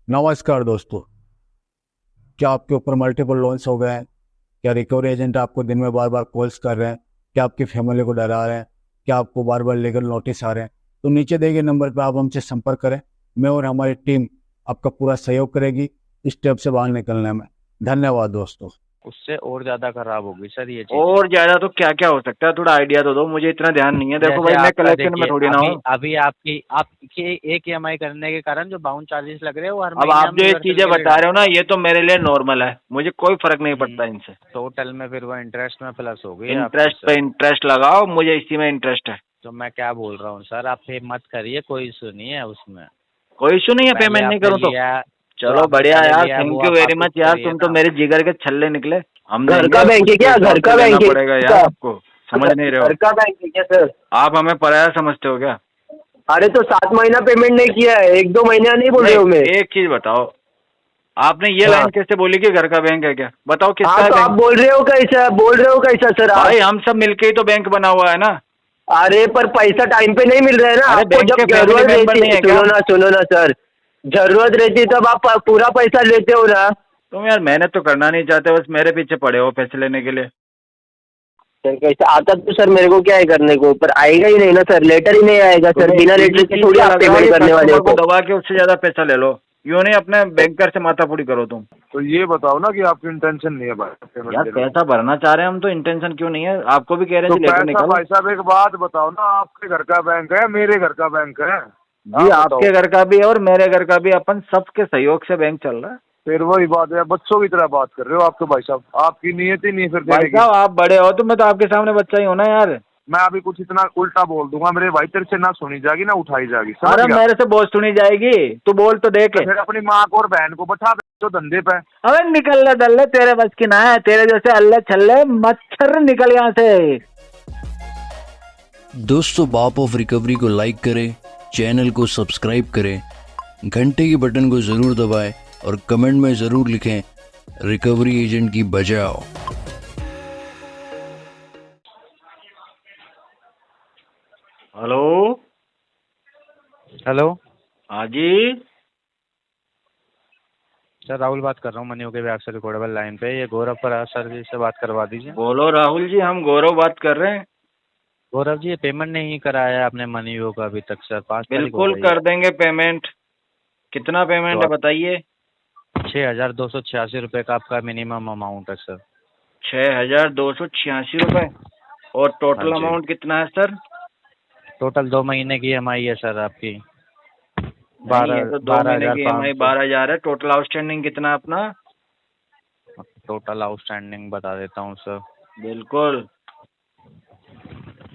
नमस्कार दोस्तों। क्या आपके ऊपर मल्टीपल लोन्स हो गए हैं? क्या रिकवरी एजेंट आपको दिन में बार बार कॉल्स कर रहे हैं? क्या आपकी फैमिली को डरा रहे हैं? क्या आपको बार बार लीगल नोटिस आ रहे हैं? तो नीचे दिए गए नंबर पर आप हमसे संपर्क करें। मैं और हमारी टीम आपका पूरा सहयोग करेगी इस स्टेप से बाहर निकलने में। धन्यवाद दोस्तों। उससे और ज्यादा खराब होगी सर ये चीजें। और ज्यादा तो क्या क्या हो सकता है, थोड़ा आइडिया तो दो, मुझे इतना ध्यान नहीं है। देखो जैसे भाई, मैं आपका कलेक्शन में देखिए, थोड़ी ना अभी हूँ। अभी आपकी एक ईएमआई करने के कारण जो बाउंड चार्जेस लग रहे हैं वो हर अब महीने आप हम जो ये रिवर्सल चीजें के लिए बता रहे डाल हो ना, ये तो मेरे लिए नॉर्मल है, मुझे कोई फर्क नहीं पड़ता इनसे। टोटल में फिर वो इंटरेस्ट में प्लस हो गई आपकी इंटरेस्ट पे सर। इंटरेस्ट लगाओ, मुझे इसी में इंटरेस्ट है। तो मैं क्या बोल रहा हूँ सर, आप पे मत करिए, कोई इशू नहीं है उसमें। कोई इशू नहीं जो है, पहले पेमेंट नहीं आपने करूँ तो? लिया जो चलो आपने बढ़िया पहले यार, लिया है वो थैंक यू आप वेरी वापस मच यार, करिए तुम तो ना। मेरे जिगर के छल्ले निकले। हम घर देंगे, का बैंक है उसके क्या? घर हिसाब का से लेना बैंक है पड़ेगा यार क्या? आपको। समझ नहीं रहे हो? घर का बैंक है क्या सर? आप हमें पराया समझते हो क्या? अरे तो 7 महीना पेमेंट नहीं किया है, 1-2 महीना नहीं बोल रहे नहीं, हो मैं। एक चीज बताओ, आपने ये हाँ लाइन कैसे बोली कि घर का बैंक है क्या? बताओ हाँ, किसका है तो आप बैंक? बोल रहे हो कैसा सर आप? भाई हम सब मिलके ही तो बैंक बना हुआ है ना। अरे पर पैसा टाइम पे नहीं मिल रहा है ना अरे आपको, बैंक के जब फैमिली जरूरत मेंबर रहती नहीं है। है क्या हम? सुनो ना सर, जरूरत रहती है तब आप पूरा पैसा लेते हो ना। तुम यार मेहनत तो करना नहीं चाहते, बस मेरे पीछे पड़े हो पैसे लेने के लिए। सर कैसे आता तो सर, मेरे को क्या है करने को, पर आएगा ही नहीं ना सर, लेटर ही नहीं आएगा सर, तुम्हें बिना इसी लेटर के चीज थोड़ी का आप लग रहा है पेमेंट कि करने वाले कस्टमर को हो। दबा के उससे ज्यादा पैसा ले लो। यूं नहीं अपने बैंकर से माथापुरी करो तुम। तो ये बताओ ना कि आपकी इंटेंशन नहीं है भाई पेमेंट यार लेने की। पैसा भरना चाह रहे हैं हम तो, इंटेंशन क्यों नहीं है? आपको भी कह रहे हैं तो जी लेटर पैसा निकालो। भाई साहब एक बात बताओ ना, आपके घर का बैंक है मेरे घर का बैंक है? जी आप बताओ। आपके घर का भी है और मेरे घर का भी, अपन सबके सहयोग से बैंक चल रहा है। फिर वही बात है, बच्चों की तरह बात कर रहे हो आप तो भाई साहब, आपकी नीयत ही नहीं है फिर भाई देने की। साहब आप बड़े हो तो मैं तो आपके सामने बच्चा ही हूं ना यार। मैं अभी कुछ इतना उल्टा बोल दूंगा मेरे भाई, तेरे से ना सुनी जाएगी ना उठाई जाएगी, समझ अरे गया? मेरे से बोझ सुनी जाएगी, तू बोल तो देख। तो फिर अपनी माँ को और बहन को बैठा दो धंधे पे। अबे निकल ले दल्ले, तेरे बस की ना है, तेरे जैसे अल्ले छल्ले मच्छर निकल यहाँ से। दोस्तों, बाप ऑफ रिकवरी को लाइक करें, चैनल को सब्सक्राइब करें, घंटे के बटन को ज़रूर दबाएं और कमेंट में ज़रूर लिखें रिकवरी एजेंट की बजाओ। हेलो। हेलो हाँ जी। सर, राहुल बात कर रहा हूँ मनियो के ब्याग से रिकॉर्डेबल लाइन पे। ये गौरव पर सर जी से बात करवा दीजिए। बोलो राहुल जी, हम गौरव बात कर रहे हैं। गौरव जी, ये पेमेंट नहीं कराया है आपने मनियो का अभी तक सर, 5 तारीख हो बिल्कुल गई है। कर देंगे पेमेंट। कितना पेमेंट तो है आप बताइए? 6,286 रुपये का आपका मिनिमम अमाउंट है सर। 6,286 रुपये। और हाँ टोटल जी, अमाउंट कितना है सर? टोटल 2 महीने की ईएमआई है सर आपकी। नहीं, ये बारह तो दो बारह महीने हजार की पाँच EMI सौ 12,000 है। टोटल आउटस्टैंडिंग कितना है अपना? टोटल आउटस्टैंडिंग बता देता हूँ सर। बिल्कुल।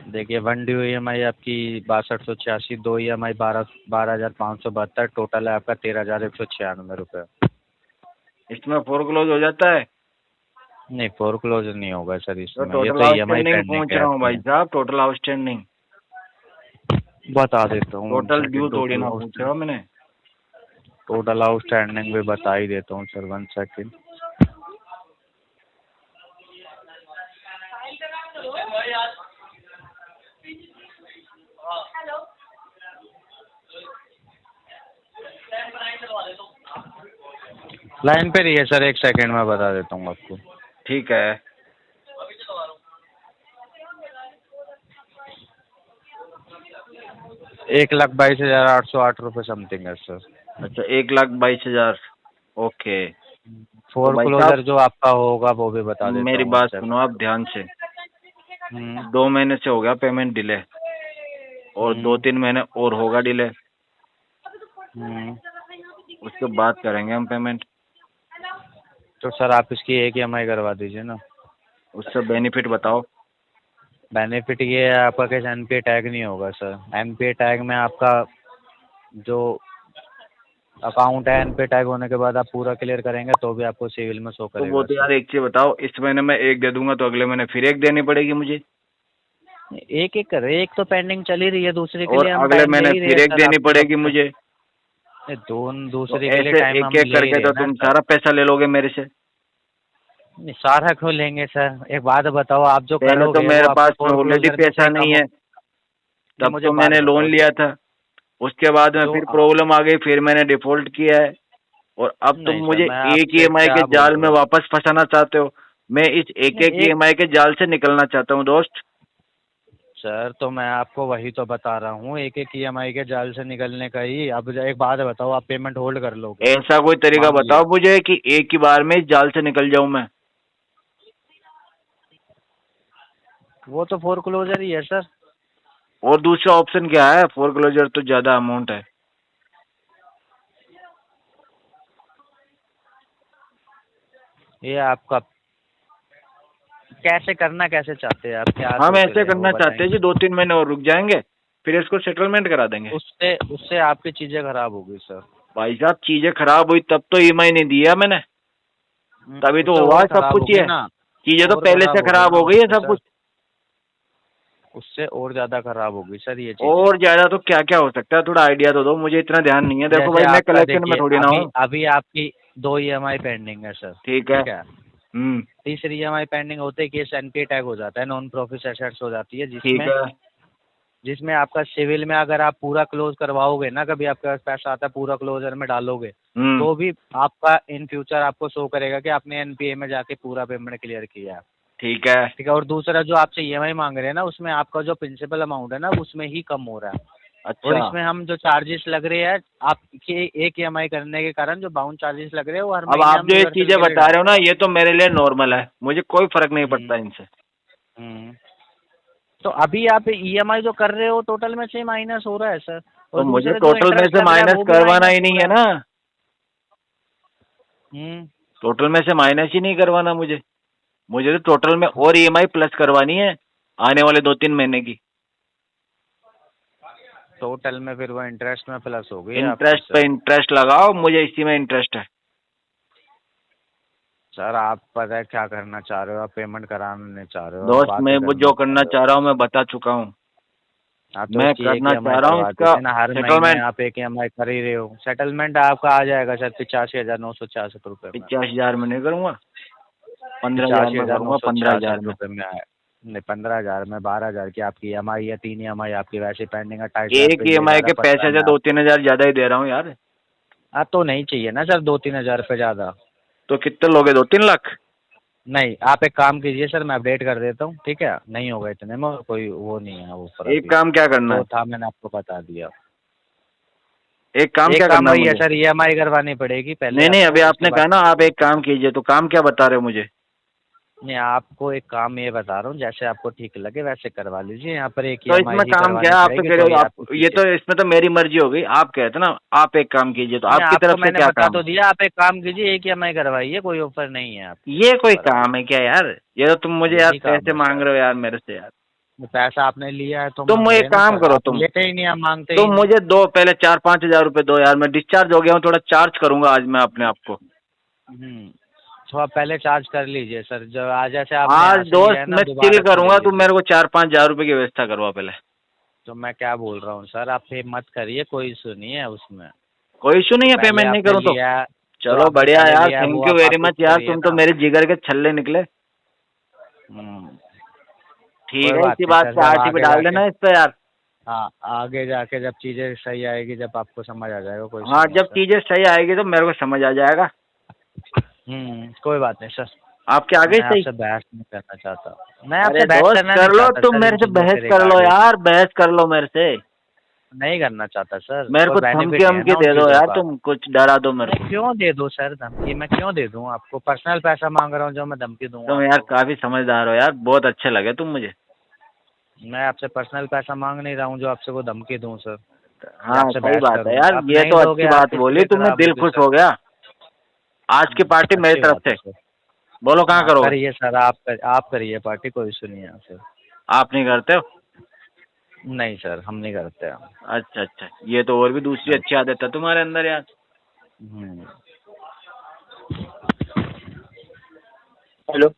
देखिए, वन ड्यू ईएमआई आपकी 6286, 2 EMI 12,572, टोटल है आपका 13,196 रुपये। इसमें फोरक्लोज हो जाता है? नहीं, फोरक्लोज नहीं होगा सर तो इसमें, ये टोटल तो ईएमआई आउटस्टैंडिंग पेंडिंग पूछ है रहा हूँ भाई आपकी। साहब, टोटल आउटस्टैंडिंग। बता देता हूँ टोटल सर, ड्यू थोड़ी टोटल ना पूछ रहा हूँ आउटस्टैंडिंग, मैंने। टोटल आउटस्टैंडिंग भी बता ही देता हूँ सर, 1 सेकेंड। लाइन पे रहिए सर, 1 सेकेंड में बता देता हूँ आपको। ठीक है। 1,22,808 रुपये समथिंग है सर। अच्छा, 1,22,000। ओके। तो फोर भाई क्लोजर साहब जो आपका होगा वो भी बता देता मेरी हूँ, बात 1 सेकेंड। सुनो आप ध्यान से। हम्म 2 महीने से हो गया पेमेंट डिले, और हम्म 2-3 महीने और होगा डिले। हम्म। उसके बाद करेंगे हम पेमेंट। तो सर आप इसकी एक EMI करवा दीजिए ना। उससे बेनिफिट बताओ। बेनिफिट ये है, आपका कैसे एनपीए टैग नहीं होगा सर। एनपीए टैग में आपका जो अकाउंट है, एनपीए टैग होने के बाद आप पूरा क्लियर करेंगे तो भी आपको सिविल में शो तो वो करेगा तो सर। यार एक चीज बताओ, इस महीने में एक दे दूंगा तो अगले महीने फिर एक देनी पड़ेगी मुझे? एक एक कर, एक तो पेंडिंग चली रही है, दूसरे के और लिए हम अगले टाइम ले महीने ही रहे हैं फिर एक सर देनी आपको कब पड़ेगी तक। मुझे? तो दूसरे के लिए ऐसे टाइम एक हम एक ले ही करके रहे तो हैं ना तुम सर। सारा पैसा ले लोगे मेरे से? नहीं, सारा क्यों लेंगे सर, एक बात बताओ, आप जो पहले तो करोगे वो मेरे आपका पास में ऑलरेडी फोरक्लोजर में से पैसा कम नहीं हो। है, नहीं, तब मुझे तो बात मैंने लोन बताओ लिया था। उसके बाद में जो फिर प्रॉब्लम आ गई, फिर मैंने डिफॉल्ट किया है। और अब तुम नहीं सर, मुझे मैं एक आपसे ईएमआई क्या के बोल जाल रहा में हूँ। वापस फंसाना चाहते हो। मैं इस एक नहीं, एक ईएमआई के जाल से निकलना चाहता हूँ दोस्त। सर तो मैं आपको वही तो बता रहा हूँ, एक एक ईएमआई के जाल से निकलने का ही। अब एक बात बताओ, आप पेमेंट होल्ड कर लोगे? ऐसा कोई तरीका मान लिया, बताओ मुझे कि एक ही बार में इस जाल से निकल जाऊं मैं। वो तो फोरक्लोजर ही है सर। और दूसरा ऑप्शन क्या है? फोरक्लोजर तो ज्यादा अमाउंट है। ये आपका कैसे करना, कैसे चाहते हैं आप, क्या हम सोच ऐसे रहे हैं वो करना चाहते हैं जी, बताएंगे? 2-3 महीने और रुक जाएंगे, फिर इसको सेटलमेंट करा देंगे। उससे उससे आपकी चीजें खराब होगी सर। भाई साहब, चीजें खराब हुई तब तो ईएमआई नहीं दिया मैंने, तभी तो उससे हुआ और है सब खराब कुछ। होगी ये ना, चीजें तो और पहले खराब से होगी खराब ना हो गई है उससे सब सर। कुछ। उससे और ज्यादा खराब होगी सर ये चीजें। और ज्यादा तो क्या क्या हो सकता है? थोड़ा आइडिया तो दो, मुझे इतना ध्यान नहीं है। देखो जैसे भाई, मैं आपका कलेक्शन में देखिए, थोड़ी ना अभी हूँ। अभी आपकी 2 ईएमआई पेंडिंग है सर, ठीक है। ठीक है? हम्म। तीसरी ईएमआई पेंडिंग होते ही केस एनपीए टैग हो जाता है, नॉन प्रॉफिट एसेट्स हो जाती है, ठीक जिसमें है। जिसमें आपका सिविल में अगर आप पूरा क्लोज करवाओगे ना, कभी आपके पास पैसा आता है पूरा क्लोजर में डालोगे, हम्म। तो भी आपका इन फ्यूचर आपको शो करेगा कि आपने एनपीए में जाके पूरा पेमेंट क्लियर किया है। ठीक है। ठीक है, और दूसरा जो आपसे ईएमआई मांग रहे हैं ना, उसमें आपका जो प्रिंसिपल अमाउंट है ना, उसमें ही कम हो रहा है। और अच्छा। इसमें हम जो चार्जेस लग रहे हैं आपके एक ईएमआई करने के कारण, जो बाउंड चार्जेस लग रहे हैं, वो हर अब महीने आप हम जो ये रिवर्सल चीजें के लिए बता रहे हो डालते ना, हैं। ये तो मेरे लिए नॉर्मल है, मुझे कोई फर्क नहीं हम्म, पड़ता इनसे। हम्म। तो अभी आप ईएमआई जो कर रहे हो, टोटल में से माइनस हो रहा है सर, तो और मुझे दूसरा जो टोटल में इंटरेस्ट से लग रहा है माइनस वो भी करवाना माइनस ही हो नहीं रहा है है। ना। हम्म। टोटल में से माइनस ही नहीं करवाना मुझे। मुझे तो टोटल में और ईएमआई प्लस करवानी है आने वाले 2-3 महीने की। टोटल में फिर वो इंटरेस्ट में प्लस हो गई आपकी इंटरेस्ट पे सर। इंटरेस्ट लगाओ, मुझे इसी में इंटरेस्ट है। सर आप पता है क्या करना चाह रहे हो, आप पेमेंट कराना नहीं चाह रहे हो, आप दोस्त, मैं बातें वो करना जो चाह करना रहे हो। चाह रहा हूँ मैं बता चुका हूँ। हाँ, तो मैं उसकी एक करना ईएमआई चाह रहा हूँ करवा इसका देते ना, हर महीने सेटलमेंट। आप एक ईएमआई कर ही रहे हो। सेटलमेंट आपका आ जाएगा सर 85,966 रुपये में। 50,000 में नहीं करूँगा, 15,000 पिचासी में हजार नौ करूँगा, सौ 15,000 छियासठ में। रुपये में आए। नहीं, 15,000 में 12,000 की आपकी ईएमआई है, 3 ईएमआई आपकी वैसे पेंडिंग है, 28,000 एक रुपये ये ईएमआई ज़्यादा के पड़ रहा पैसे है। से मैं आप 2-3 हजार ज्यादा ही दे रहा हूँ यार। तो नहीं चाहिए ना सर 2-3 हज़ार रुपये ज़्यादा। तो कितने लोगे? 2-3 लाख? नहीं, आप एक काम कीजिए सर, मैं अपडेट कर देता हूँ, ठीक है? नहीं होगा इतने में, और कोई वो नहीं है ऊपर एक अभी। काम क्या करना जो है? था मैंने आपको बता दिया। एक काम एक क्या काम करना है वही है मुझे? सर, ईएमआई करवानी पड़ेगी पहले नहीं नहीं, आपको, अभी उसके आपने बाद कहा ना आप एक काम कुछ। कीजिए, तो काम क्या बता रहे हो मुझे? नहीं, आपको एक काम ये बता रहा हूँ, जैसे आपको ठीक लगे वैसे करवा लीजिए। यहाँ पर एक तो ईएमआई इसमें ही काम क्या करवानी है? आप तो पड़ेगी, कह तो रहे ही हो आपकी आप, ये चीज़ें। तो इसमें तो मेरी मर्जी हो गई। आप कहते ना आप एक काम कीजिए, तो नहीं, आपकी आपको तरफ से मैंने क्या बता काम? तो दिया, आप एक काम कीजिए, एक ईएमआई करवाइए, कोई ऑफर नहीं है आपके ये कोई ऊपर अभी। काम है क्या यार? ये तो तुम मुझे यार यही काम पैसे है मांग सर। रहे हो यार मेरे से यार। पैसा आपने लिया है तो तुम मांग एक रहे हैं ना काम सर, करो, आप लेते ही नहीं, आप मांगते ही तुम नहीं। मुझे दो, पहले 4-5 हजार रुपए दो यार। मैं डिस्चार्ज हो गया हूँ, थोड़ा चार्ज करूंगा आज मैं अपने आप को। तो आप पहले चार्ज कर लीजिए सर, जो आज जैसे आपने आज यहाँ से लिया दोस्त है ना, मैं चिल दोबारा से ले करूंगा, तुम लीजिए। मेरे को 4-5 हजार रुपए की व्यवस्था करवा पहले। तो मैं क्या बोल रहा हूँ सर, आप पे मत करिए, कोई इशू नहीं है उसमें। कोई इशू जो नहीं है, पहले पेमेंट नहीं आपने करूँ तो? लिया है, जो चलो आपने बढ़िया पहले यार, लिया है वो थैंक यू आप वेरी वापस मच यार, करिए तुम तो ना। मेरे जिगर के छल्ले निकले। हम्म, ठीक कोई है, बात इसी नहीं बात सर, पे जब आरटी पे आगे डाल जाके, देना इस पे यार। हाँ, आगे जाके जब चीज़ें सही आएगी, जब आपको समझ आ जाएगा, कोई इशू हाँ, नहीं है जब सर। चीजें सही आएगी तो मेरे को समझ आ जाएगा। कोई बात नहीं सर। आपके आगे मैं सही। आपसे बहस नहीं करना चाहता, मैं अरे आपसे बहस दोस्त करना नहीं कर लो, चाहता तुम सर, मेरे इन से चीज़ों बहस के कर लो रिगार्डिंग। यार, बहस कर लो मेरे से। नहीं करना चाहता सर, मेरे कोई को धमकी बेनिफिट नहीं है वमकी ना उन दे दो चीज़ों यार, का। तुम कुछ डरा दो मेरे को। मैं क्यों दे दूँ सर धमकी, मैं क्यों दे दूँ आपको? पर्सनल पैसा मांग रहा हूँ जो मैं धमकी दूँगा तुम यार आपको? काफी समझदार हो यार, बहुत अच्छे लगे तुम मुझे। मैं आपसे पर्सनल पैसा मांग नहीं रहा हूँ जो आपसे को धमकी दूँ सर, या हाँ आपसे सही बहस बात है करूँ। यार, आप ये नहीं तो दोगे, अच्छी बात आपकी बोली चीज़ें तुमने, खराब दिल होगी खुश सर। हो गया। आज की पार्टी मेरी अच्छी तरफ बात है से। सर। बोलो कहाँ हाँ, करोगे? करिए सर, आप करिए पार्टी, कोई इशू नहीं है सर। आप नहीं करते हो? नहीं सर, हम नहीं करते हैं। अच्छा अच्छा, ये तो और भी दूसरी अच्छी आदत है तुम्हारे अंदर यार। हम्म। हेलो,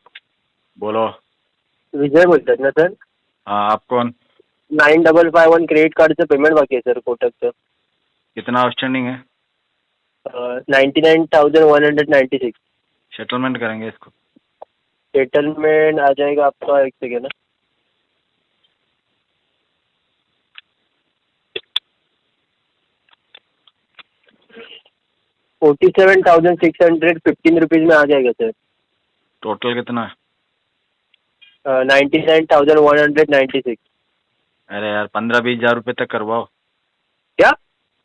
बोलो। विजय बोलतात ना सर? हाँ, आप कौन? 9551 क्रेडिट कार्डचं पेमेंट बाकी आहे सर कोटकचं. कितना आउटस्टैंडिंग है? 99,196. सेटलमेंट करेंगे इसको। सेटलमेंट आ जाएगा आपका, एक सेकेंड ना. 47,615 में आ जाएगा सर। टोटल कितना? 99,196। अरे यार 15-20 हज़ार रुपये तक करवाओ। क्या?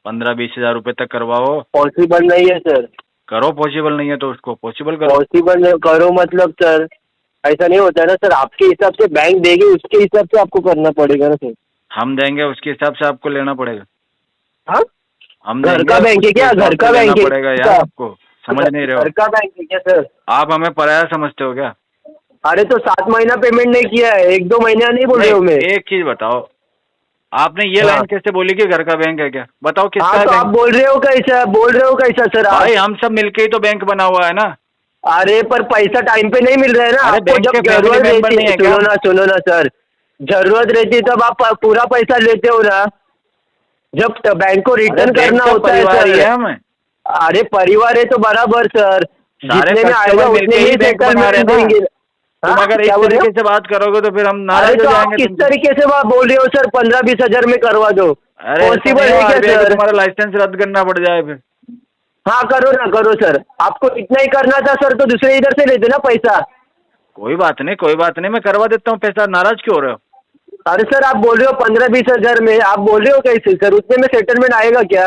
15-20 हज़ार रुपये तक करवाओ। पॉसिबल नहीं है सर। करो, पॉसिबल नहीं है तो उसको पॉसिबल करो। पॉसिबल करो मतलब सर ऐसा नहीं होता है ना सर, आपके हिसाब से बैंक देगी उसके हिसाब से आपको करना पड़ेगा ना सर। हम देंगे उसके हिसाब से आपको लेना पड़ेगा। हाँ, हम घर देंगे का बैंक है उसके क्या? हिसाब घर का से लेना बैंक है पड़ेगा यार, क्या? आपको समझ नहीं रहे हो। घर का बैंक है क्या सर? आप हमें पराया समझते हो क्या? अरे तो 7 महीना पेमेंट नहीं किया है, 1-2 महीना नहीं बोल रहे हो मैं। एक चीज बताओ, आपने ये हाँ। लाइन कैसे बोली कि घर का बैंक है क्या? बताओ किसका हाँ है तो आप बैंक? बोल रहे हो कैसा सर आप? भाई हम सब मिलके ही तो बैंक बना हुआ है ना। अरे पर पैसा टाइम पे नहीं मिल रहा है ना अरे आपको। बैंक जब के family जरूरत member रहती नहीं है, है क्या? सुनो ना सर, जरूरत रहती है तब आप पूरा पैसा लेते हो ना, जब बैंक को रिटर्न बैंक करना का होता है परिवार ही सर। है हमें। अरे परिवार है तो बराबर सर, सारे जितने में आएगा कस्टमर उतने मिलके में ही बैंक बना रहे सेटलमेंट हैं ना। देंगे। तुम हाँ, अगर इस क्या बोल रहे हो? तरीके से बात करोगे तो फिर हम अरे नाराज तो हो आप जाएंगे किस तुमसे। तरीके से बात बोल रहे हो सर? 15-20 हजार में करवा दो, अरे ऐसा पॉसिबल नहीं हो, है क्या RBI को सर? तुम्हारा लाइसेंस रद्द करना पड़ जाए फिर। हाँ करो सर, आपको इतना ही करना था सर तो दूसरे इधर से लेते ना पैसा। कोई बात नहीं, कोई बात नहीं, मैं करवा देता हूँ पैसा। नाराज क्यों हो रहे हो? अरे सर आप बोल रहे हो 15-20 हजार में, आप बोल रहे हो कैसे सर? उतने में सेटलमेंट आएगा क्या?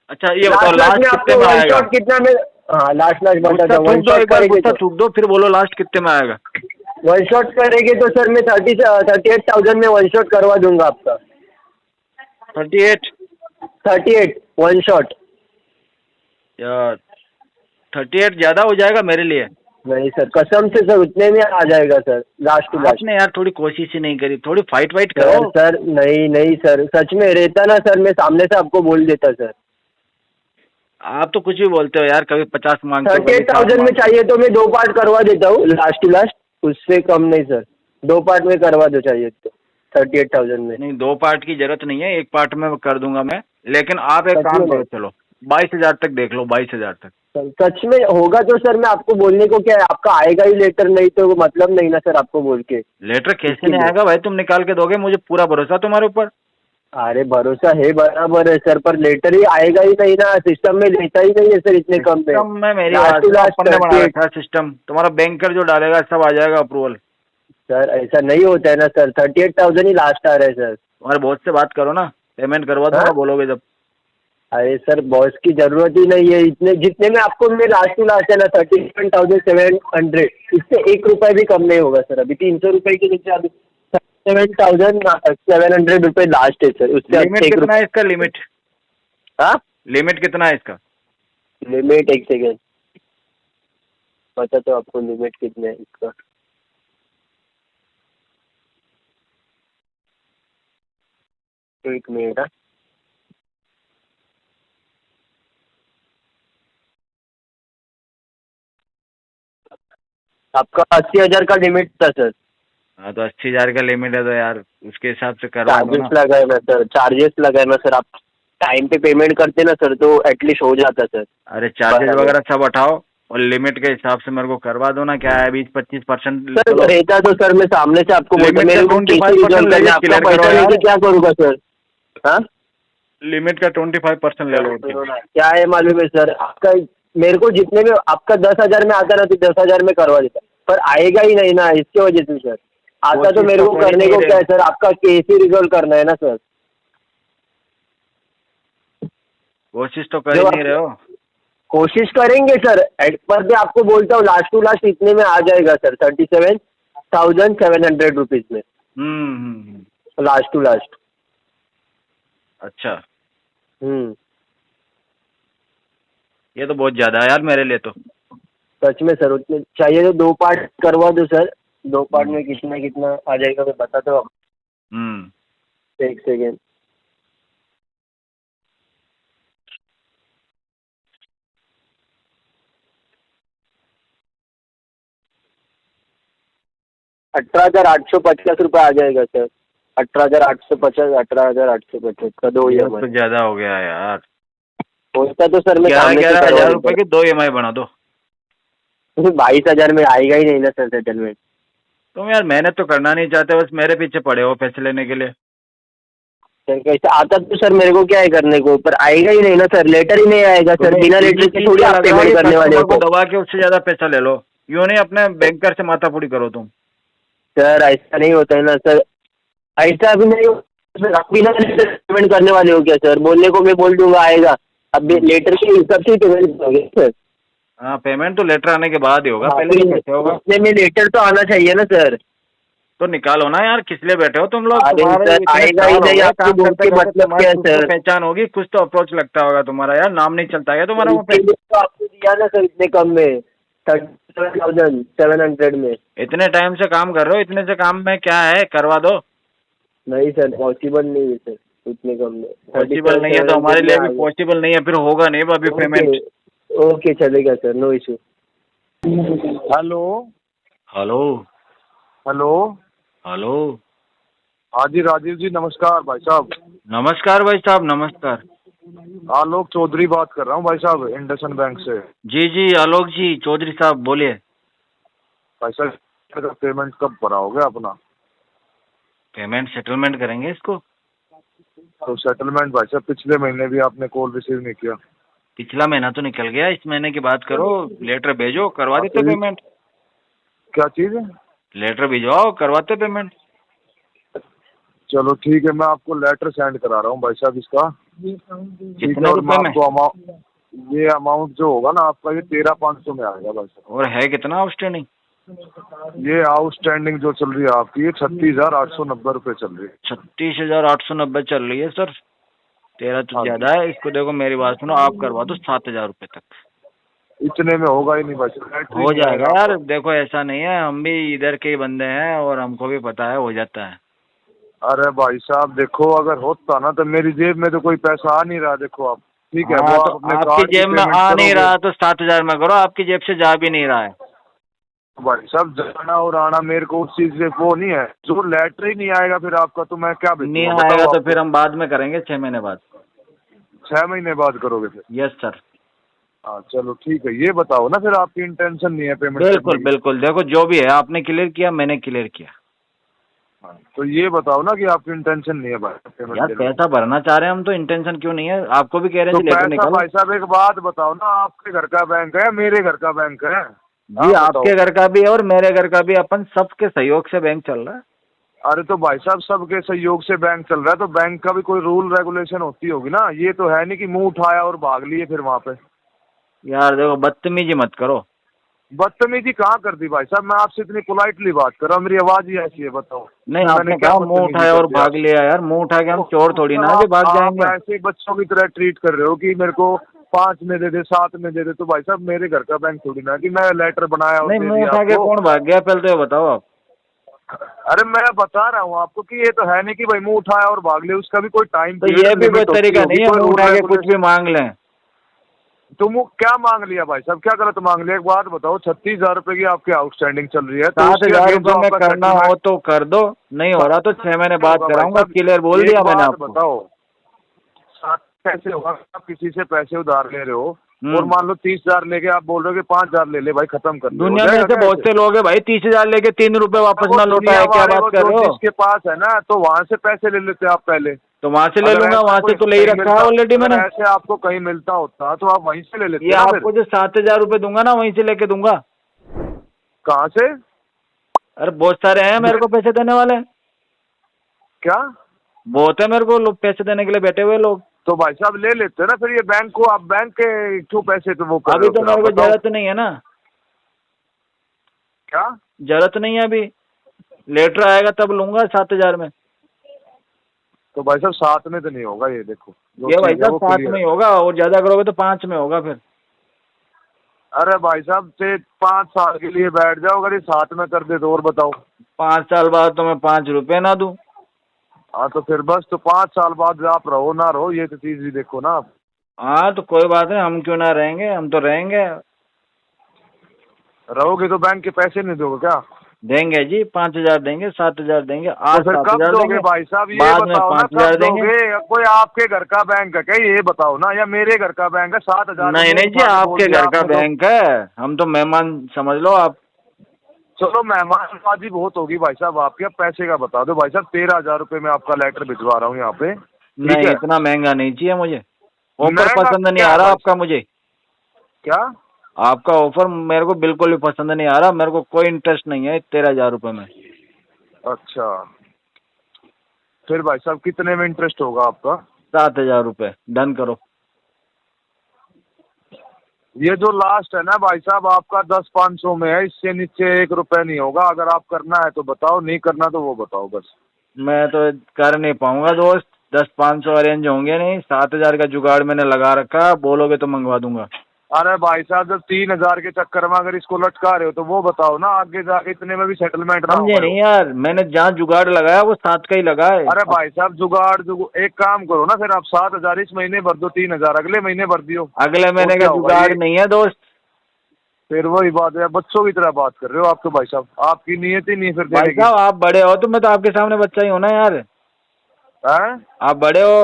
अच्छा ये बताओ लास्ट में लास्ट कितने आपको में वन आएगा? शॉट कितना में? हाँ लास्ट गुस्सा बता दो, वन थूक दो, शॉट एक बार करेंगे गुस्सा तो, थूक दो, फिर बोलो लास्ट कितने में आएगा। वन शॉट करेंगे तो सर मैं 38,000 में वन शॉट करवा दूंगा आपका। 38? 38 वन शॉट। यार 38 ज्यादा हो जाएगा मेरे लिए। नहीं सर कसम से सर उतने में आ जाएगा सर, लास्ट टू लास्ट। आपने यार थोड़ी कोशिश ही नहीं करी, थोड़ी फाइट वाइट सर करो। सर नहीं सर, सच में रहता ना सर मैं सामने से आपको बोल देता सर। आप तो कुछ भी बोलते हो यार, कभी 50 मांगते हो, कभी 60 38,000 में मांगते हो। चाहिए तो मैं 2 पार्ट करवा देता हूँ लास्ट टू लास्ट, उससे कम नहीं सर, 2 पार्ट में करवा दो चाहिए तो 38,000 में। नहीं 2 पार्ट की जरूरत नहीं है, 1 पार्ट में कर दूंगा मैं। लेकिन आप एक सच काम में करो, नहीं। चलो 22,000 तक देख लो, 22,000 तक। सच में होगा तो सर मैं आपको बोलने को क्या है, आपका आएगा ही लेटर, नहीं तो मतलब नहीं ना सर आपको बोल के। लेटर कैसे इसके नहीं लिए। आएगा भाई? तुम निकाल के दोगे, मुझे पूरा भरोसा तुम्हारे ऊपर। अरे भरोसा है बराबर है सर, पर लेटर ही आएगा ही नहीं ना, सिस्टम में लेता ही नहीं है सर इतने कम में। सिस्टम में मेरी लास्ट बात टू है, लास्ट अपन ने बना 38। रखा है सिस्टम, तुम्हारा बैंकर जो डालेगा सब आ जाएगा अप्रूवल। सर ऐसा नहीं होता है ना सर, 38,000 ही लास्ट आ रहा है सर। तुम्हारे बॉस से बात करो ना, पेमेंट करवा दूंगा हाँ? बोलोगे जब। अरे सर बॉस की जरूरत ही नहीं है, इतने जितने में आपको मैं लास्ट टू लास्ट है ना 37,700, इससे 1 रुपए भी कम नहीं होगा सर। अभी 300 रुपए के नीचे अभी 7,700 रुपए लास्ट है सर, उससे लिमिट एक कितना है इसका? लिमिट हाँ लिमिट कितना है इसका? लिमिट, एक सेकेंड बताता हूँ आपको लिमिट कितना है इसका। एक मिनट। हाँ आपका 80,000 का लिमिट था सर। हाँ तो 80,000 का लिमिट है तो यार उसके हिसाब से करवा दो चार्जेस ना। लगाए ना सर, चार्जेस लगाए ना सर, आप टाइम पे पेमेंट करते ना सर तो एटलीस्ट हो जाता सर। अरे चार्जेस बराबर। वगैरह सब हटाओ और लिमिट के हिसाब से मेरे को करवा दो ना। क्या है 20-25%? सर चलो रहता तो सर मैं सामने से आपको बोलता, लिमिट का मेरे को 25% कैसे रिजॉल्व लेके करना है, आपका क्लियर करो पैसा यार। लेके क्या करूँगा सर? हाँ लिमिट का 25% ले लो। सुनो ना, क्या है मालूम है सर, आपका मेरे को जितने में आपका 10,000 में आता ना तो 10,000 में करवा देता, पर आएगा ही नहीं ना इसके वजह से सर। आता तो कोशिश मेरे तो को कर ही करने नहीं को रहे। क्या है सर, आपका केस ही रिजॉल्व करना है ना सर। कोशिश तो कर ही जो नहीं रहे हो। कोशिश करेंगे सर, पर मैं आपको बोलता हूँ लास्ट टू लास्ट इतने में आ जाएगा सर, 37,700 रुपीज में लास्ट टू लास्ट। अच्छा हम्म। ये तो बहुत ज्यादा है यार मेरे लिए तो। सच में सर उतने चाहिए तो 2 पार्ट करवा दो सर, 2 पार्ट में कितना कितना आ जाएगा मैं बताता हूँ आपको। एक सेकेंड। ₹18,850 आ जाएगा सर, 18,850, 18,850 का 2 ये EMI। तो ज्यादा हो गया यार। होता तो सर मैं सामने से 11,000 करवा रुपए की 2 EMI बना दो। देता। 22,000 में आएगा ही नहीं ना सर सेटलमेंट। तुम यार मेहनत तो करना नहीं चाहते, बस मेरे पीछे पड़े हो पैसे लेने के लिए। सर कैसे आता तो सर मेरे को क्या है करने को, पर आएगा ही नहीं ना सर, लेटर ही नहीं आएगा सर, बिना लेटर के थोड़ी आप पेमेंट करने वाले हो। को दबा के उससे ज्यादा पैसा ले लो, यूं नहीं अपने बैंकर से माथापुड़ी करो तुम। सर ऐसा नहीं होता है ना सर, ऐसा अभी नहीं सर, आप बिना लेटर पेमेंट करने वाले हो क्या सर? बोलने को मैं बोल दूंगा आएगा, अब लेटर के हिसाब से पेमेंट करोगे सर? हाँ, पेमेंट तो लेटर आने के बाद ही होगा, हाँ, पहले तो कैसे होगा? में लेटर तो आना चाहिए ना सर। तो निकालो ना यार, किस लिए बैठे हो तुम लोग? अरे तुम्हारे सर, इतने आएगा साल ही हो नहीं, गए आपको काम बोल करते के करते, मतलब तुम्हारी क्या है कुछ तो सर? पहचान होगी, कुछ तो अप्रोच लगता होगा तुम्हारा यार, नाम नहीं चलता है तुम्हारा वहाँ पे। तो आपको दिया ना सर इतने कम में, 37,700 में। इतने टाइम से काम कर रहे हो, इतने से काम में क्या है, करवा दो। नहीं सर, पॉसिबल नहीं है सर इतने कम में। पॉसिबल नहीं है तो हमारे लिए भी पॉसिबल नहीं है, फिर होगा नहीं अभी पेमेंट। ओके चलेगा sir, no issue. Hello hello hello. Hello. हाँ जी राजीव जी, नमस्कार भाई साहब। नमस्कार भाई साहब, नमस्कार। आलोक चौधरी बात कर रहा हूँ भाई साहब, इंडसन बैंक से। जी जी आलोक जी, चौधरी साहब बोलिए। भाई साहब पेमेंट कब भराओगे अपना? पेमेंट सेटलमेंट करेंगे इसको। तो सेटलमेंट भाई साहब पिछले महीने भी आपने कॉल रिसीव नहीं किया। पिछला महीना तो निकल गया, इस महीने की बात करो, लेटर भेजो, करवा देते पेमेंट। क्या चीज है? लेटर भिजवाओ, करवाते पेमेंट। चलो ठीक है, मैं आपको लेटर सेंड करा रहा हूँ भाई साहब इसका। कितने और रुपए में? आपको ये अमाउंट जो होगा ना आपका, ये 13,500 में आएगा भाई साहब। और है कितना आउटस्टैंडिंग? ये आउटस्टैंडिंग जो चल रही है आपकी, ये 36,890 रुपये चल रही है। 36,890 चल रही है सर। 13 तो हाँ ज्यादा है, इसको देखो मेरी बात सुनो, आप करवा दो 7,000 रुपये तक। इतने में होगा ही नहीं भाई साहब। हो जाएगा यार, देखो ऐसा नहीं है, हम भी इधर के ही बंदे हैं और हमको भी पता है, हो जाता है। अरे भाई साहब देखो, अगर होता ना तो मेरी जेब में तो कोई पैसा आ नहीं रहा, देखो आप। ठीक है, हाँ, वो तो अपने आपकी कार्ड की जेब में पेमेंट आ नहीं करोगे। रहा तो 7,000 में करो, आपकी जेब से जा भी नहीं रहा है। भाई साहब जाना और आना मेरे को उस चीज से वो नहीं है, जो लेटर ही नहीं आएगा फिर आपका, तो मैं क्या नहीं भेजूंगा? आएगा बताओ तो आप। फिर हम बाद में करेंगे, 6 महीने बाद। 6 महीने बाद करोगे फिर? Yes sir. हाँ चलो ठीक है, ये बताओ ना फिर आपकी इंटेंशन नहीं है पेमेंट बिल्कुल करने की? बिल्कुल, देखो जो भी है आपने क्लियर किया, मैंने क्लियर किया। हाँ, तो ये बताओ ना कि आपकी इंटेंशन नहीं है भाई यार पेमेंट देने की। पैसा भरना चाह रहे हैं हम, तो इंटेंशन क्यों नहीं है? आपको भी कह रहे तो थे लेटर पैसा निकालो। भाई साहब एक बात बताओ ना, आपके घर का बैंक है मेरे घर का बैंक है? जी आप आपके बताओ। घर का भी है और मेरे घर का भी, अपन सबके सहयोग से बैंक चल रहा है। अरे तो भाई साहब सबके सहयोग से बैंक चल रहा है, तो बैंक का भी कोई रूल रेगुलेशन होती होगी ना, ये तो है नहीं कि मुंह उठाया और भाग लिए फिर वहाँ पे। यार देखो बदतमीजी मत करो। बदतमीजी कहाँ कर दी भाई साहब? मैं आपसे इतनी पोलाइटली बात कर रहा हूँ, मेरी आवाज ही ऐसी है, बताओ। नहीं, मैंने आपने क्या कहा मुंह बदतमीजी उठाया कर और दिया? भाग लिया। यार मुंह उठा के हम चोर थोड़ी ना है, भाग आप जाएंगे। ऐसे बच्चों की तरह ट्रीट कर रहे हो कि मेरे को 5 में दे दे, 7 में दे दे। तो भाई साहब मेरे घर का बैंक थोड़ी ना कि मैं लेटर बनाया और नहीं, दे मुंह दिया उठा के आपको। कौन भाग गया, पहले तो ये बताओ आप। अरे मैं बता रहा हूँ आपको कि ये तो है नहीं कि भाई मुंह उठाया और भाग ले, उसका भी कोई टाइम तो ये भी कोई तरीका नहीं है, मुंह उठा के कुछ भी मांग लें। तुम क्या मांग लिया भाई साहब? क्या गलत मांग लिया? एक बात बताओ, 36,000 रुपए की आपकी आउटस्टैंडिंग चल रही है, तो 7,000 रुपये में करना हो तो कर दो, नहीं हो रहा तो 6 महीने बाद कराऊंगा, क्लियर बोल दिया मैंने आपको। बताओ 7 कैसे होगा? आप किसी से पैसे उधार ले रहे हो और मान लो 30,000 लेके आप बोल रहे हो कि 5,000 ले ले भाई, खत्म कर दो। दुनिया में ऐसे बहुत से लोग हैं भाई, 30,000 लेके 3 रुपए वापस ना लौटा है, क्या बात कर रहे हो? जिसके पास है ना, तो वहाँ से पैसे ले लेते आप पहले। तो वहाँ से ले लूंगा, वहाँ से तो ले ही रखा है ऑलरेडी मैंने। ऐसे आपको कहीं मिलता होता तो आप वहीं से ले लेते ये ना फिर। आपको जो 7,000 रुपये दूंगा ना, वहीं से लेके दूंगा। कहाँ से? अरे बहुत सारे हैं मेरे को पैसे देने वाले। क्या? बहुत है मेरे को लोग पैसे देने के लिए बैठे हुए लोग। तो भाई साहब ले लेते ना फिर, ये बैंक को आप बैंक के थ्रू पैसे तो वो कर अभी रहे हो तो फिर, मेरे आप को बताओ। जरूरत नहीं है ना। क्या जरूरत नहीं है अभी, लेटर आएगा तब लूंगा 7,000 में। तो भाई साहब 7 में तो नहीं होगा, ये देखो ये भाई साहब 7 में ही होगा, और ज्यादा करोगे तो 5 में होगा फिर। अरे भाई साहब से 5 साल के लिए बैठ जाओ, अगर ये 7 में कर दे तो और बताओ। 5 साल बाद तो मैं 5 रुपए ना दूं? हाँ तो फिर बस, तो 5 साल बाद आप रहो ना रहो, ये तो चीज भी देखो ना आप। हाँ तो कोई बात नहीं, हम क्यों ना रहेंगे, हम तो रहेंगे। रहोगे तो बैंक के पैसे नहीं दोगे क्या? देंगे जी, 5,000 देंगे, 7,000 देंगे, आज तो फिर कब 7,000 दोगे देंगे, भाई साहब? ये बाद में बताओ ना 5,000 कब देंगे। दोगे? कोई आपके घर का बैंक है क्या, ये बताओ ना, या मेरे घर का बैंक है? 7,000 नहीं नहीं जी, आपके घर का बैंक है, हम तो मेहमान समझ लो आप। चलो मेहमानबाजी बहुत होगी भाई साहब आपके, अब पैसे का बता दो भाई साहब। 13,000 रुपये में आपका लेटर भिजवा रहा हूँ यहाँ पे। नहीं, है? इतना महंगा नहीं चाहिए मुझे। ऑफर महंगा पसंद नहीं क्या आ रहा भाई? आपका मुझे। क्या? आपका ऑफर मेरे को बिल्कुल भी पसंद नहीं आ रहा। मेरे को कोई इंटरेस्ट नहीं है 13,000 रुपये में। अच्छा, फिर भाई साहब कितने में इंटरेस्ट होगा आपका? 7,000 रुपये डन करो। ये जो लास्ट है ना भाई साहब आपका 10-500 में है, इससे नीचे 1 रुपए नहीं होगा। अगर आप करना है तो बताओ, नहीं करना तो वो बताओ बस। मैं तो कर नहीं पाऊंगा दोस्त, 10-500 अरेंज होंगे नहीं। 7,000 का जुगाड़ मैंने लगा रखा है, बोलोगे तो मंगवा दूंगा। अरे भाई साहब जब 3,000 के चक्कर में अगर इसको लटका रहे हो तो वो बताओ ना, आगे जाके इतने में भी सेटलमेंट ना हो समझे पाए। नहीं यार, मैंने जहाँ जुगाड़ लगाया वो 7 का ही लगा है। अरे भाई साहब एक काम करो ना, फिर आप 7,000 इस महीने भर दो, 3,000 अगले महीने भर दियो। अगले महीने और का क्या होगा जुगाड़ ये? नहीं है दोस्त। फिर वही बात है, बच्चों की तरह बात कर रहे हो आप तो भाई साहब। आपकी नीयत ही नहीं है फिर भाई देने की। साहब आप बड़े हो तो मैं तो आपके सामने बच्चा ही हूँ ना यार। हैं? आप बड़े हो।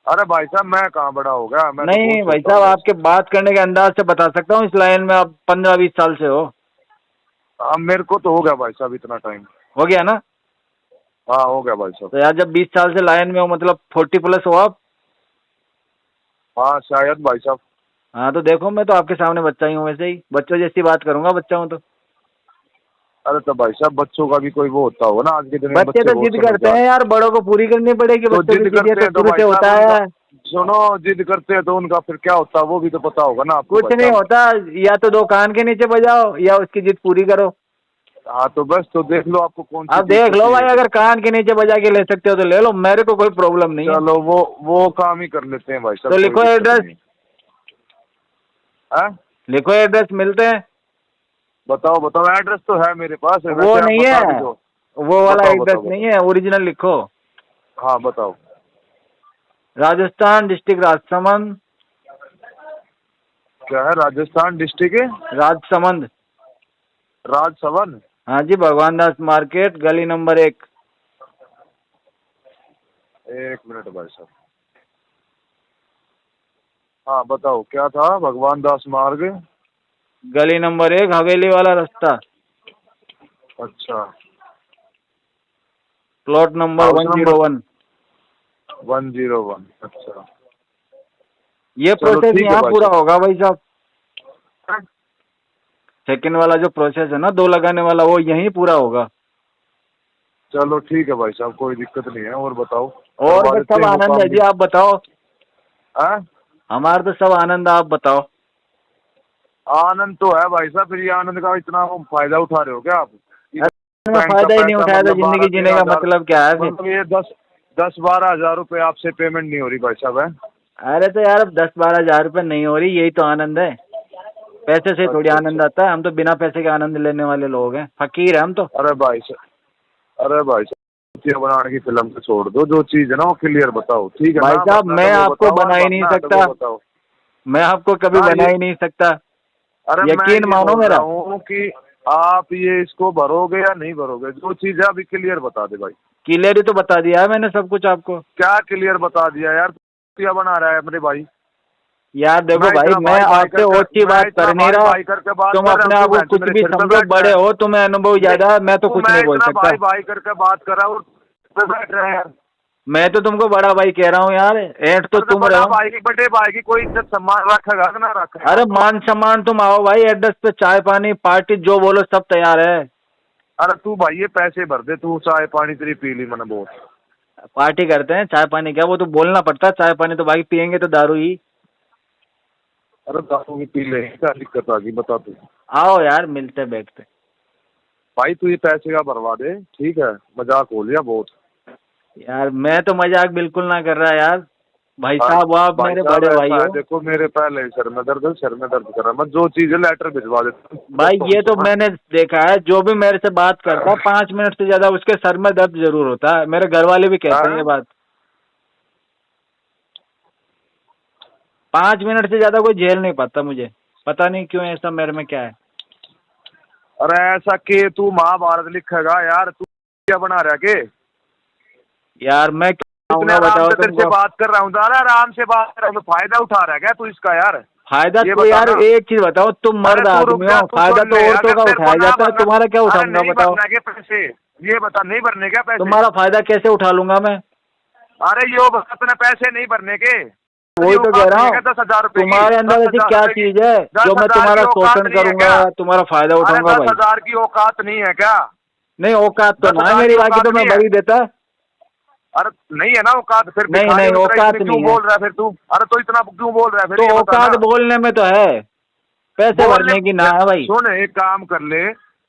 अरे भाई साहब मैं कहाँ बड़ा हो गया, मैं तो नहीं बहुत भाई छोटा साहब, हूँ। आपके बात करने के अंदाज से बता सकता हूँ इस लाइन में आप 15-20 साल से हो। अब मेरे को तो हो गया भाई साहब इतना टाइम। हो गया ना? हाँ हो गया भाई साहब। तो यार जब 20 साल से लाइन में हो मतलब 40 प्लस हो आप। हाँ शायद भाई साहब। हाँ तो देखो, मैं तो आपके सामने बच्चा ही हूँ, वैसे ही बच्चों जैसी बात करूंगा, बच्चा हूँ तो। अरे तो भाई साहब बच्चों का भी कोई वो होता होगा ना, आज के दिन में बच्चे तो बहुत जिद करते समझदार हैं यार, बड़ों को पूरी करनी पड़ेगी। तो बच्चों की जिद जिद ये करते तो हैं तो शुरू भाई से होता साहब है। सुनो, जिद करते हैं तो उनका फिर क्या होता है वो भी तो पता होगा ना आपको कुछ भाई नहीं साहब। होता, या तो 2 कान के नीचे बजाओ या उसकी जिद पूरी करो। हाँ तो बस तो देख लो आपको कौन सी अब चीज़ देख लो चाहिए। भाई, अगर कान के नीचे बजा के ले सकते हो तो ले लो, मेरे को कोई प्रॉब्लम नहीं है। चलो वो काम ही कर लेते हैं भाई साहब। तो कोई लिखो दिक्कत एड्रेस। नहीं है। हाँ? लिखो एड्रेस, मिलते हैं। बताओ बताओ, एड्रेस तो है मेरे पास। वो वैसे आप नहीं बता भी है, दो। वो वाला बताओ एड्रेस बताओ नहीं है, ओरिजिनल लिखो। हाँ बताओ। राजस्थान डिस्ट्रिक्ट राजसमंद। क्या है? राजस्थान डिस्ट्रिक्ट राजसमंद। राजसमंद। हाँ जी, भगवान दास मार्केट, गली नंबर 1। एक मिनट भाई साहब। हाँ बताओ क्या था? भगवान दास मार्ग। गली नंबर 1, हवेली वाला रास्ता। अच्छा। Plot number house number 101। 101। अच्छा ये चलो प्रोसेस ठीक है यहाँ भाई पूरा साहब। होगा भाई साहब। सेकंड वाला जो प्रोसेस है ना, 2 लगाने वाला, वो यहीं पूरा होगा। चलो ठीक है भाई साहब, कोई दिक्कत नहीं है। और बताओ। और करवा बस देते सब हैं वो आनंद काम है भी। जी, आप बताओ। हाँ? हमारा तो सब आनंद, आप बताओ। आनंद तो है भाई साहब, फिर ये आनंद का इतना फायदा उठा रहे हो क्या आप? मैं बैंक का फायदा ही नहीं पैसा उठाया तो मतलब जिंदगी जीने का 12-13 मतलब क्या है फिर? मतलब ये 10-12 हजार रुपए आपसे पेमेंट नहीं हो रही भाई साहब है? अरे तो यार अब 10-12 हजार रुपये नहीं हो रही, यही तो आनंद है। पैसे से थोड़ी अच्छा आनंद अच्छा। आता है, हम तो बिना पैसे के आनंद लेने वाले लोग हैं, फकीर हैं हम तो। अरे भाई साहब बनाने की फिल्म से छोड़ दो, जो चीज है ना वो क्लियर बताओ, ठीक है भाई ना? साहब बनना मैं तो वो आपको बताओ, बना ही नहीं बनना है तो सकता, वो बताओ। मैं आपको कभी हाँ, बना ये- ही नहीं सकता। अरे मैं यकीन ये मानो बोल मेरा। रहा हूँ कि आप ये इसको भरोगे या नहीं भरोगे, जो चीज है अभी क्लियर बता दे भाई। क्लियर ही तो बता दिया है मैंने सब कुछ आपको। क्या क्लियर बता दिया यार? क्या बना रहा है मेरे भाई? यार देखो भाई, इतना मैं भाई आपसे करके- और की मैं बात इतना कर नहीं भाई रहा। भाई करके बात तुम कर रहा अपने हूँ, आप को तू कुछ मेरे भी सिर पे समझो, बैठ रहा बड़े है। हो, तुम्हें अनुभव ज्यादा है, मैं तो कुछ नहीं बोल सकता। भाई भाई करके बात कर रहा हूँ, पे बैठ रहे हैं। मैं तो तुमको बड़ा भाई कह रहा हूँ यार, एंड तो तुम बड़ा रहो। भाई की बड़े भाई की कोई इज्जत सम्मान रखेगा कि ना रखेगा? अरे मान सम्मान तुम आओ भाई, एड्रेस पे चाय पानी पार्टी जो बोलो सब तैयार है। अरे तू भाई ये पैसे भर दे, तू चाय पानी तेरी पी ली मैंने बहुत। पार्टी करते हैं, चाय पानी क्या, वो तो बोलना पड़ता है, चाय पानी तो भाई पियेंगे तो दारू ही। अरे दारू की पी ले, क्या दिक्कत आ गई बता तू? आओ यार, मिलते बैठते। भाई तू ये पैसे का भरवा दे, ठीक है? मजाक हो लिया बहुत। यार मैं तो मजाक बिल्कुल ना कर रहा यार, भाई हाँ, साहब आप भाई मेरे साहब बड़े ऐसा भाई है, हो। देखो मेरे पहले सर में दर्द कर रहा है, मैं जो चीज है लेटर भिजवा देता हूँ। भाई ये तो मैंने देखा है, जो भी मेरे से बात करता है 5 मिनट से ज्यादा उसके सर में दर्द जरूर होता है, मेरे घर वाले भी कहते हैं ये बात। 5 मिनट से ज्यादा कोई झेल नहीं पाता मुझे, पता नहीं क्यों, ऐसा मेरे में क्या है। अरे ऐसा के तू महाभारत लिखेगा यार? तू क्या बना रहा के? यार मैं इतने क्या आराम बताओ से तेरे से तुमको, बात कर रहा हूँ, अरे आराम से बात कर रहा हूँ, तो फायदा उठा रहा है क्या तू इसका यार? फायदा ये तो बता यार ना। एक चीज बताओ, तुम मर्द अरे तू रुक आदमी जा, हो, तू फायदा सुन तो ले, औरतों अगर का तेरे को उठाया ना जाता है, भरना- तुम्हारा क्या अरे उठाऊंगा नहीं बताओ? भरना के पैसे, ये बता, नहीं भरने क्या पैसे? तुम्हारा फायदा कैसे उठा लूंगा मैं? अरे यो इतने पैसे नहीं भरने के, वही तो कह रहा हूँ, 10,000 रुपए तुम्हारे अंदर ऐसी क्या चीज है जो मैं तुम्हारा शोषण करूंगा, तुम्हारा फायदा उठाऊंगा भाई? 10,000 की औकात नहीं है क्या? नहीं औकात तो ना है मेरी, बाकी तो मैं भरी देता। अरे नहीं है ना औकात, फिर नहीं नहीं औकात नहीं क्यों है। बोल रहा है फिर तू? अरे तो इतना क्यों बोल रहा है फिर? तो ये बता औकात ना। बोलने में तो है, पैसे भरने की ना है भाई। सुन एक काम कर ले,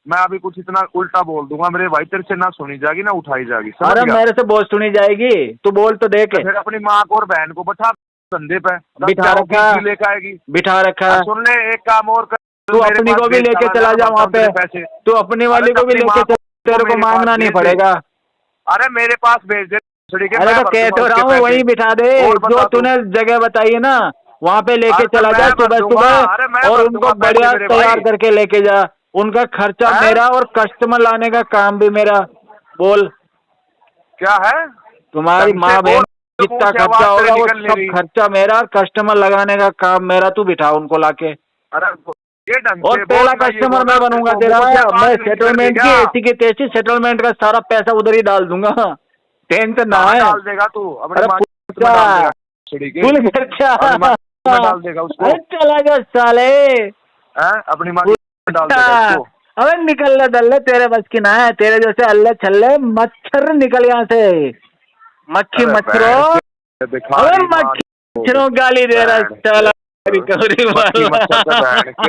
मैं अभी कुछ इतना उल्टा बोल दूंगा मेरे भाई, तेरे से ना सुनी जाएगी ना उठाई जाएगी। अरे मेरे से बहुत सुनी जाएगी, तू बोल तो देख। फिर अपनी माँ को और बहन को बैठा कंधे पे, बिठा रखा, लेके आएगी, बिठा रखा। सुन ले एक काम और कर, तू अपनी को भी लेके चला जा वहाँ पे, तू अपनी वाली को भी लेके चल, तेरे को मांगना नहीं पड़ेगा। अरे मेरे पास भेज दे। अरे तो कह तो रहा हूँ वही बिठा दे, जो तूने जगह बताई है ना वहाँ पे लेके चला जा सुबह सुबह, और उनको बढ़िया तैयार करके लेके जा। उनका खर्चा मेरा और कस्टमर लाने का काम भी मेरा। बोल क्या है? तुम्हारी माँ बहन जितना खर्चा होगा वो सब खर्चा मेरा, और कस्टमर लगाने का काम मेरा। तू बिठा उनको लाके। अरे ये ढंग से और पहला कस्टमर मैं बनूंगा तेरा। मैं सेटलमेंट की ऐसी की तैसी सेटलमेंट का सारा पैसा उधर ही डाल दूंगा, टेंशन ना है। डाल देगा तू अपने फुल खर्चा डाल देगा उसको। चला जा साले, अपनी माँ डाल देगा उसको। अबे निकल ले दल्ले, तेरे बस की ना है। तेरे जैसे अल्ले छल्ले मच्छर निकल यहाँ से, मक्खी मच्छरों, अबे मच्छरों गाली दे रहा है साला रिकवरी वाला।